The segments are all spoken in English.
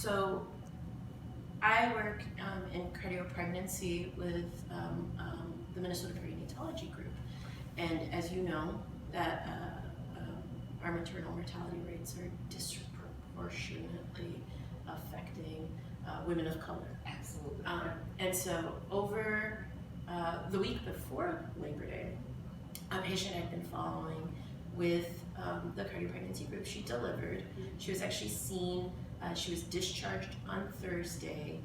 So I work in cardio pregnancy with the Minnesota Perinatalology Group, and as you know, that our maternal mortality rates are disproportionately affecting women of color. Absolutely. And so over the week before Labor Day, a patient I'd been following with the cardio pregnancy group, she delivered. She was actually seen, she was discharged on Thursday,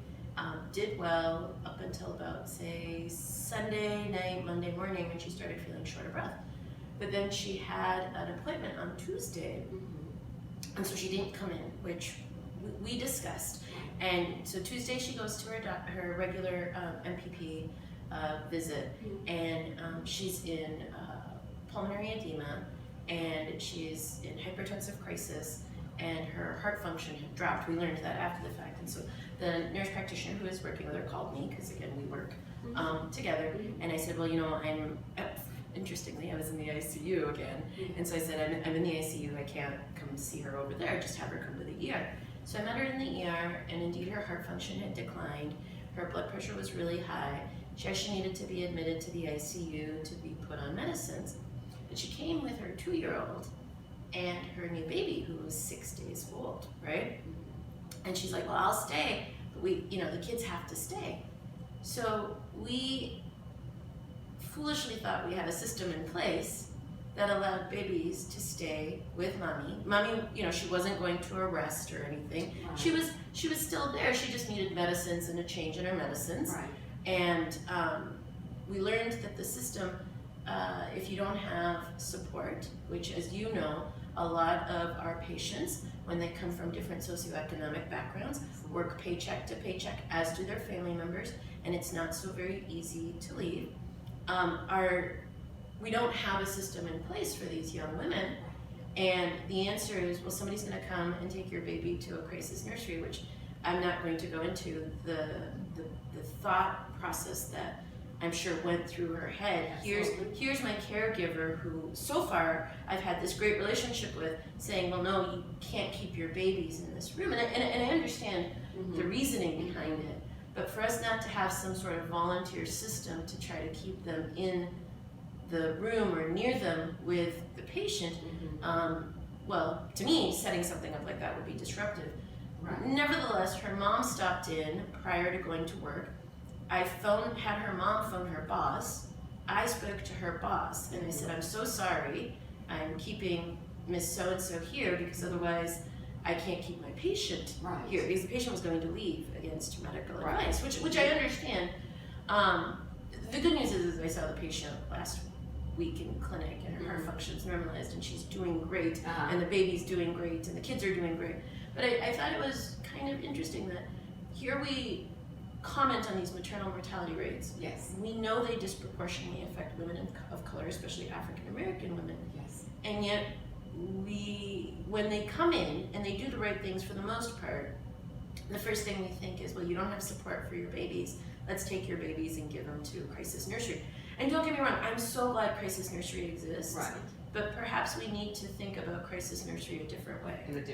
did well up until about, say, Sunday night, Monday morning, when she started feeling short of breath. But then she had an appointment on Tuesday, and so she didn't come in, which we discussed. And so Tuesday she goes to her regular MPP visit, and she's in pulmonary edema, and she's in hypertensive crisis, and her heart function had dropped. We learned that after the fact, and so the nurse practitioner who was working with her called me, because again, we work together, and I said, well, you know, interestingly, I was in the ICU again, and so I said, I'm in the ICU, I can't come see her over there, just have her come to the ER. So I met her in the ER, and indeed her heart function had declined, her blood pressure was really high, she actually needed to be admitted to the ICU to be put on medicines. But she came with her 2-year-old and her new baby, who was 6 days old, right? And she's like, well, I'll stay, but the kids have to stay. So we foolishly thought we had a system in place that allowed babies to stay with mommy. Mommy, she wasn't going to arrest or anything. Right. She was still there. She just needed medicines and a change in her medicines. Right. And we learned that the system, if you don't have support, which, as you know, a lot of our patients, when they come from different socioeconomic backgrounds, work paycheck to paycheck, as do their family members, and it's not so very easy to leave. We don't have a system in place for these young women, and the answer is, well, somebody's going to come and take your baby to a crisis nursery, which I'm not going to go into the thought process that I'm sure went through her head. Here's my caregiver, who so far I've had this great relationship with, saying, well, no, you can't keep your babies in this room, and I understand the reasoning behind it, but for us not to have some sort of volunteer system to try to keep them in the room or near them with the patient, well, to me, setting something up like that would be disruptive. Right. Nevertheless, her mom stopped in prior to going to work. I had her mom phone her boss. I spoke to her boss, and I said, I'm so sorry, I'm keeping Miss So-and-so here, because otherwise I can't keep my patient here, because the patient was going to leave against medical advice, which I understand. The good news is I saw the patient last week in clinic, and her heart function's normalized, and she's doing great, and the baby's doing great, and the kids are doing great. But I thought it was kind of interesting that here we comment on these maternal mortality rates. Yes. We know they disproportionately affect women of color, especially African American women. Yes. And yet, when they come in and they do the right things for the most part, the first thing we think is, well, you don't have support for your babies. Let's take your babies and give them to a crisis nursery. And don't get me wrong, I'm so glad crisis nursery exists. Right. But perhaps we need to think about crisis nursery a different way. In a different